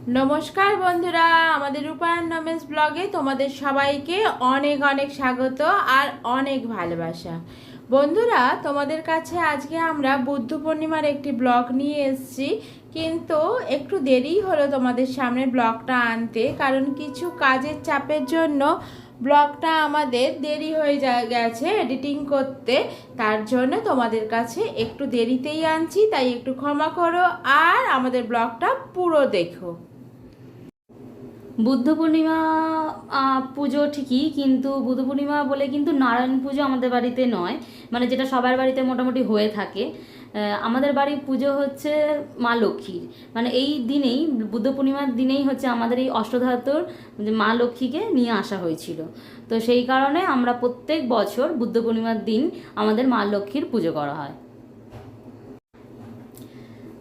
নমস্কার বন্ধুরা, আমাদের রূপায়ণ রমেশ ব্লগে তোমাদের সবাইকে অনেক অনেক স্বাগত আর অনেক ভালোবাসা। বন্ধুরা, তোমাদের কাছে আজকে আমরা বুদ্ধ পূর্ণিমার একটি ব্লগ নিয়ে এসেছি, কিন্তু একটু দেরি হলো তোমাদের সামনে ব্লগটা আনতে, কারণ কিছু কাজের চাপের জন্য ব্লগটা আমাদের দেরি হয়ে গেছে এডিটিং করতে। তার জন্য তোমাদের কাছে একটু দেরিতেই আনছি, তাই একটু ক্ষমা করো আর আমাদের ব্লগটা পুরো দেখো। বুদ্ধ পূর্ণিমা পুজো ঠিকই, কিন্তু বুদ্ধ পূর্ণিমা বলে কিন্তু নারায়ণ পুজো আমাদের বাড়িতে নয়, মানে যেটা সবার বাড়িতে মোটামুটি হয়ে থাকে। আমাদের বাড়ির পুজো হচ্ছে মা লক্ষ্মীর, মানে এই দিনেই বুদ্ধ পূর্ণিমার দিনেই হচ্ছে আমাদের এই অষ্টধাতুর মা লক্ষ্মীকে নিয়ে আসা হয়েছিল। তো সেই কারণে আমরা প্রত্যেক বছর বুদ্ধ পূর্ণিমার দিন আমাদের মা লক্ষ্মীর পুজো করা হয়।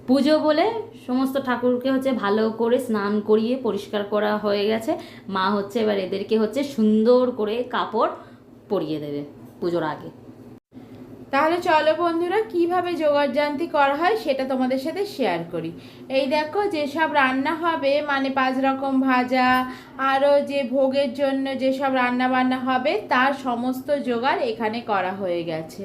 পুজো বলে সমস্ত ঠাকুরকে হচ্ছে ভালো করে স্নান করিয়ে পরিষ্কার করা হয়ে গেছে। মা হচ্ছে এবার এদেরকে হচ্ছে সুন্দর করে কাপড় পরিয়ে দেবে পুজোর আগে। তাহলে চলো বন্ধুরা, কিভাবে জোগাড়যন্ত্র করা হয় সেটা তোমাদের সাথে শেয়ার করি। এই দেখো, যেসব রান্না হবে, মানে 5 রকম ভাজা, আরও যে ভোগের জন্য যেসব রান্না বান্না হবে তার সমস্ত জোগাড় এখানে করা হয়ে গেছে।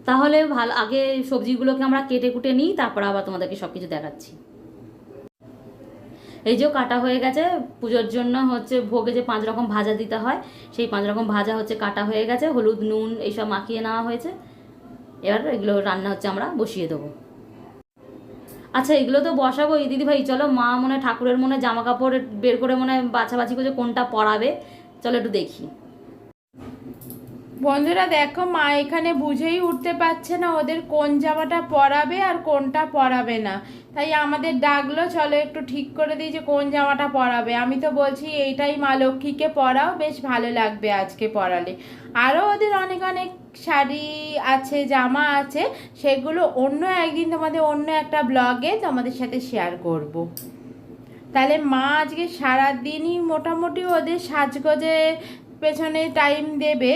তাহলে ভালো, আগে সবজিগুলোকে আমরা কেটে কুটে নিই, তারপর আবার তোমাদেরকে সব কিছু দেখাচ্ছি। এই যে কাটা হয়ে গেছে, পুজোর জন্য হচ্ছে ভোগে যে 5 রকম ভাজা দিতে হয়, সেই 5 রকম ভাজা হচ্ছে কাটা হয়ে গেছে, হলুদ নুন এইসব মাখিয়ে নেওয়া হয়েছে। এবার এগুলো রান্না হচ্ছে আমরা বসিয়ে দেবো। আচ্ছা, এগুলো তো বসাবোই দিদিভাই, চলো মা মনে ঠাকুরের মনে জামা কাপড় বের করে মনে বাছাবাছি করে কোনটা পরাবে, চলো একটু দেখি। বন্ধুরা দেখো, মা এখানে বুঝেই উঠতে পারছে না ওদের কোন জামাটা পরাবে আর কোনটা পরাবে না, তাই আমাদের ডাকলো চলো একটু ঠিক করে দিই যে কোন জামাটা পরাবে। আমি তো বলছি এইটাই মা লক্ষ্মীকে পরাও, বেশ ভালো লাগবে আজকে পরালে। আরও ওদের অনেক অনেক শাড়ি আছে, জামা আছে, সেগুলো অন্য একদিন তোমাদের অন্য একটা ব্লগে তোমাদের সাথে শেয়ার করব। তাহলে মা আজকে সারাদিনই মোটামুটি ওদের সাজগোজে পেছনে টাইম দেবে,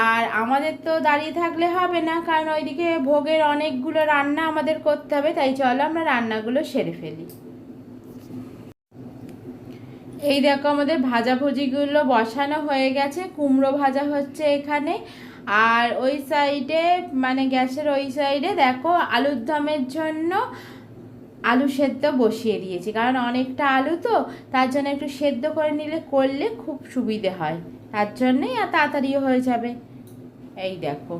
আর আমাদের তো দাঁড়িয়ে থাকলে হবে না, কারণ ওইদিকে ভোগের অনেকগুলো রান্না আমাদের করতে হবে। তাই চলো আমরা রান্নাগুলো সেরে ফেলি। এই দেখো, আমাদের ভাজাভুজিগুলো বসানো হয়ে গেছে। কুমড়ো ভাজা হচ্ছে এখানে, আর ওই সাইডে মানে গ্যাসের ওই সাইডে দেখো আলুর দমের জন্য আলু সেদ্ধ বসিয়ে দিয়েছি, কারণ অনেকটা আলু তো, তার জন্য একটু সেদ্ধ করে করলে খুব সুবিধে হয়, তার জন্যই আর তাড়াতাড়িও হয়ে যাবে। এই দেখো,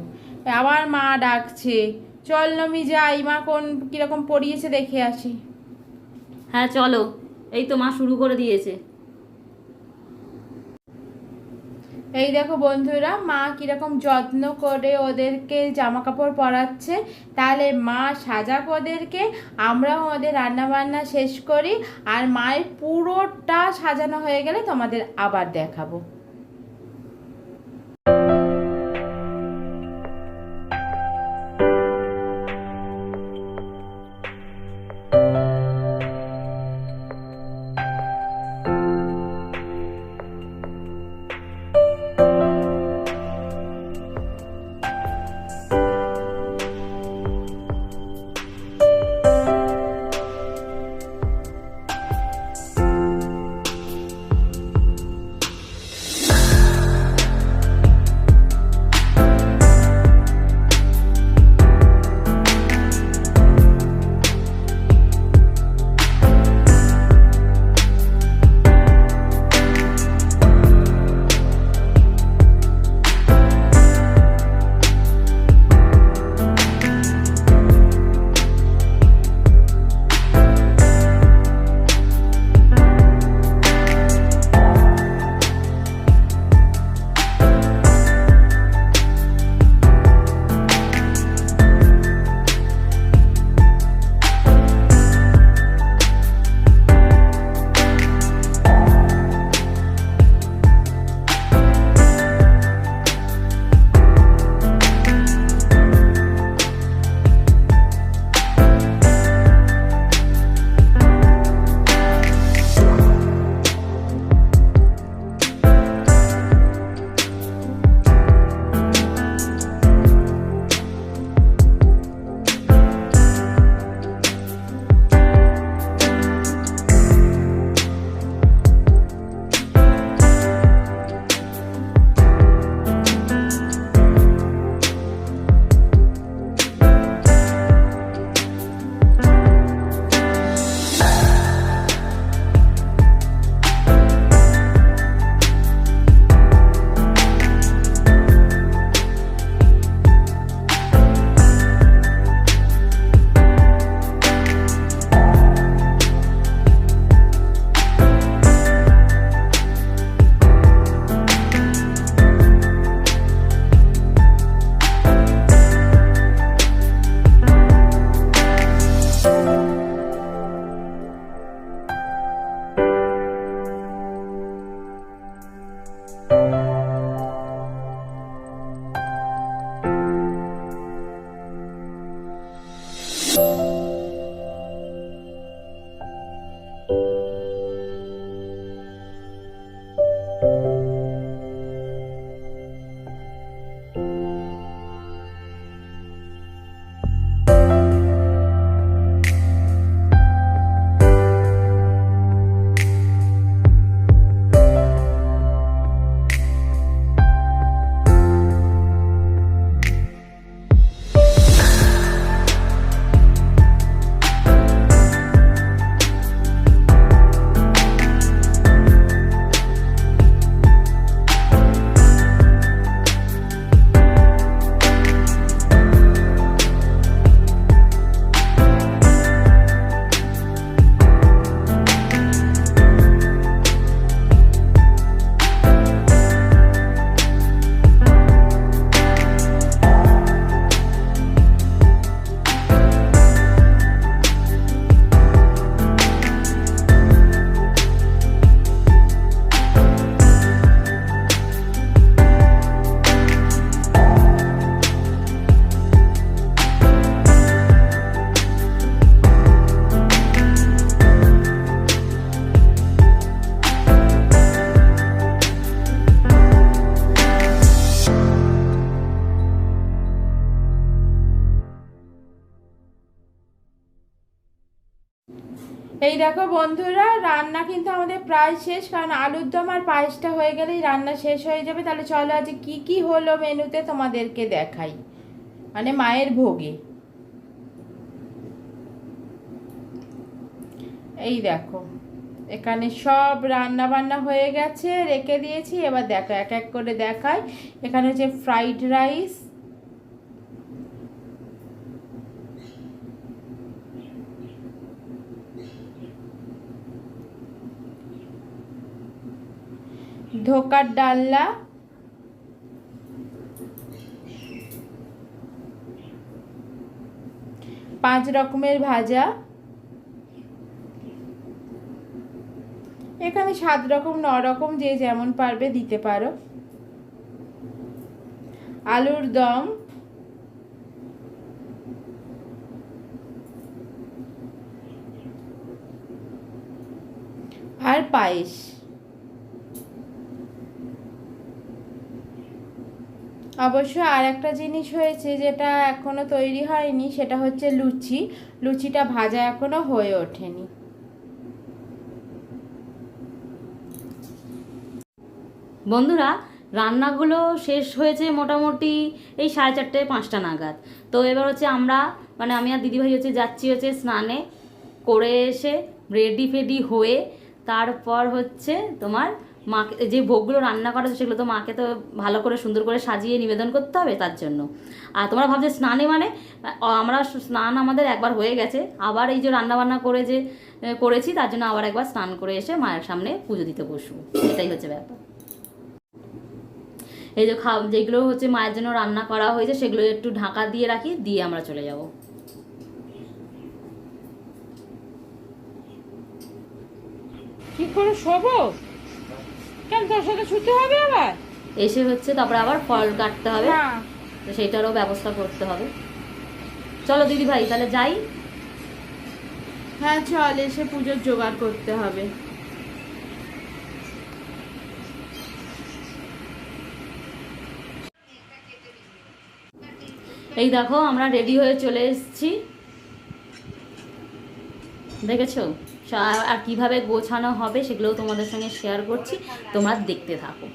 আবার মা ডাকছে, চল নমি যাই, মা কোন কীরকম পড়িয়েছে দেখে আসি। হ্যাঁ চলো, এই তো মা শুরু করে দিয়েছে। এই দেখো বন্ধুরা, মা কীরকম যত্ন করে ওদেরকে জামা কাপড় পরাচ্ছে। তাহলে মা সাজাক ওদেরকে, আমরাও ওদের রান্নাবান্না শেষ করি, আর মায়ের পুরোটা সাজানো হয়ে গেলে তোমাদের আবার দেখাবো। এই দেখো বন্ধুরা, রান্না কিন্তু আমাদের প্রায় শেষ, কারণ আলুর দম আর পায়েসটা হয়ে গেলেই রান্না শেষ হয়ে যাবে। তাহলে চলো আজ কি কি হলো মেনুতে তোমাদেরকে দেখাই, মানে মায়ের ভোগে। এই দেখো এখানে সব রান্না বান্না হয়ে গেছে, রেখে দিয়েছি। এবার দেখো এক এক করে দেখাই। এখানে হচ্ছে ফ্রাইড রাইস, ধোকার ডালনা, পাঁচ রকমের ভাজা, এখানে 7 রকম 9 রকম যে যেমন পারবে দিতে পারো, আলুর দম, আর পায়েস। অবশ্য আর একটা জিনিস হয়েছে যেটা এখনো তৈরি হয়নি, সেটা হচ্ছে লুচি। লুচিটা ভাজা এখনো হয়ে ওঠেনি। বন্ধুরা, রান্নাগুলো শেষ হয়েছে মোটামুটি এই 4:30 5টা নাগাদ। তো এবার হচ্ছে আমরা, মানে আমি আর দিদিভাই হচ্ছে যাচ্ছি হচ্ছে স্নানে করে এসে রেডি ফেডি হয়ে, তারপর হচ্ছে তোমার মাকে যে ভোগগুলো রান্না করা সেগুলো তো মাকে তো ভালো করে সুন্দর করে সাজিয়ে নিবেদন করতে হবে, তার জন্য। আর তোমরা ভাবছো স্নানে মানে, আমরা স্নান আমাদের একবার হয়ে গেছে, আবার এই যে রান্নাবান্না করে যে করেছি তার জন্য আবার একবার স্নান করে এসে মায়ের সামনে পুজো দিতে বসবো, এটাই হচ্ছে ব্যাপার। এই যে যেগুলো হচ্ছে মায়ের জন্য রান্না করা হয়েছে সেগুলো একটু ঢাকা দিয়ে রাখি, দিয়ে আমরা চলে যাব। কি করে শোবো? কেন তোর সাথে শুতে হবে আবার? এসে হচ্ছে তারপরে আবার ফল কাটতে হবে, না, তো সেইটারও ব্যবস্থা করতে হবে। চলো দিদি ভাই তাহলে যাই। হ্যাঁ চল, এসে পুজোর জোগাড় করতে হবে। এই দেখো আমরা রেডি হয়ে চলে এসেছি, দেখেছো? আর কিভাবে গোছানো হবে সেগুলোও তোমাদের সঙ্গে শেয়ার করছি, তোমরা দেখতে থাকো।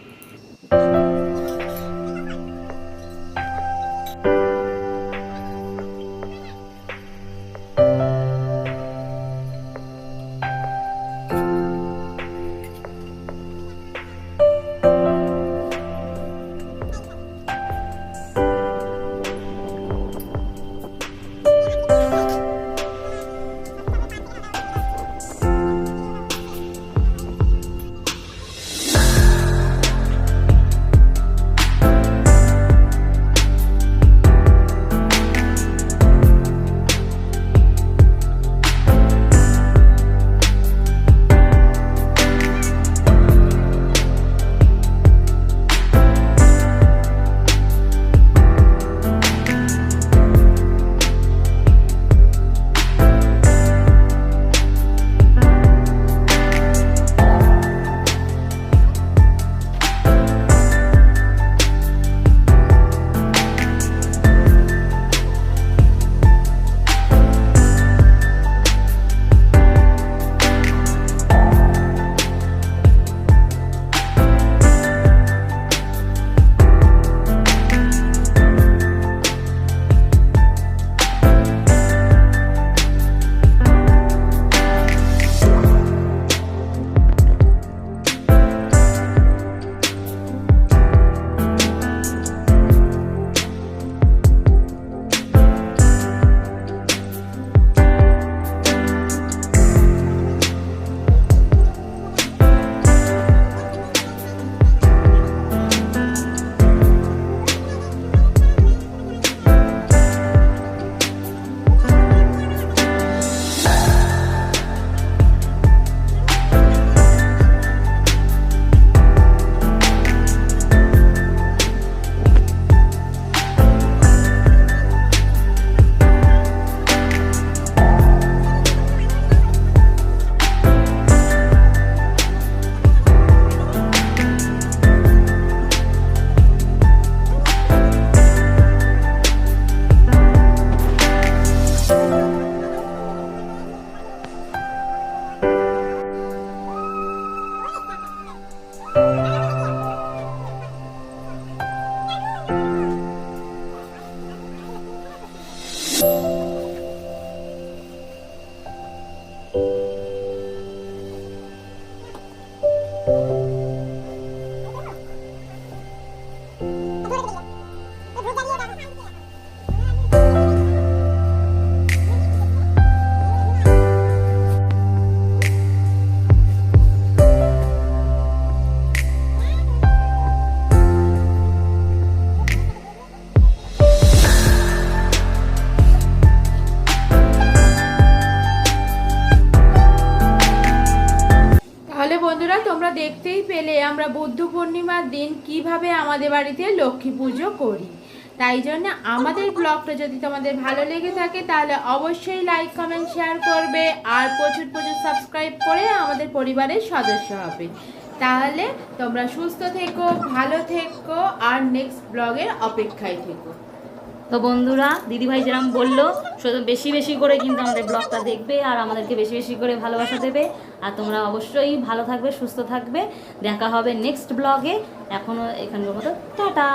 পেলে আমরা বুদ্ধ পূর্ণিমার দিন কিভাবে আমাদের বাড়িতে লক্ষ্মী পুজো করি। তাই জন্য আমাদের ব্লগটা যদি তোমাদের ভালো লেগে থাকে তাহলে অবশ্যই লাইক কমেন্ট শেয়ার করবে আর প্রচুর প্রচুর সাবস্ক্রাইব করে আমাদের পরিবারের সদস্য হবে। তাহলে তোমরা সুস্থ থেকো, ভালো থেকো আর নেক্সট ব্লগের অপেক্ষায় থেকো। তো বন্ধুরা, দিদিভাই যেরকম বললো, শুধু বেশি বেশি করে কিন্তু আমাদের ব্লগটা দেখবে আর আমাদেরকে বেশি বেশি করে ভালোবাসা দেবে। আর তোমরা অবশ্যই ভালো থাকবে, সুস্থ থাকবে। দেখা হবে নেক্সট ব্লগে। এখনও এখানকার মতো টাটা।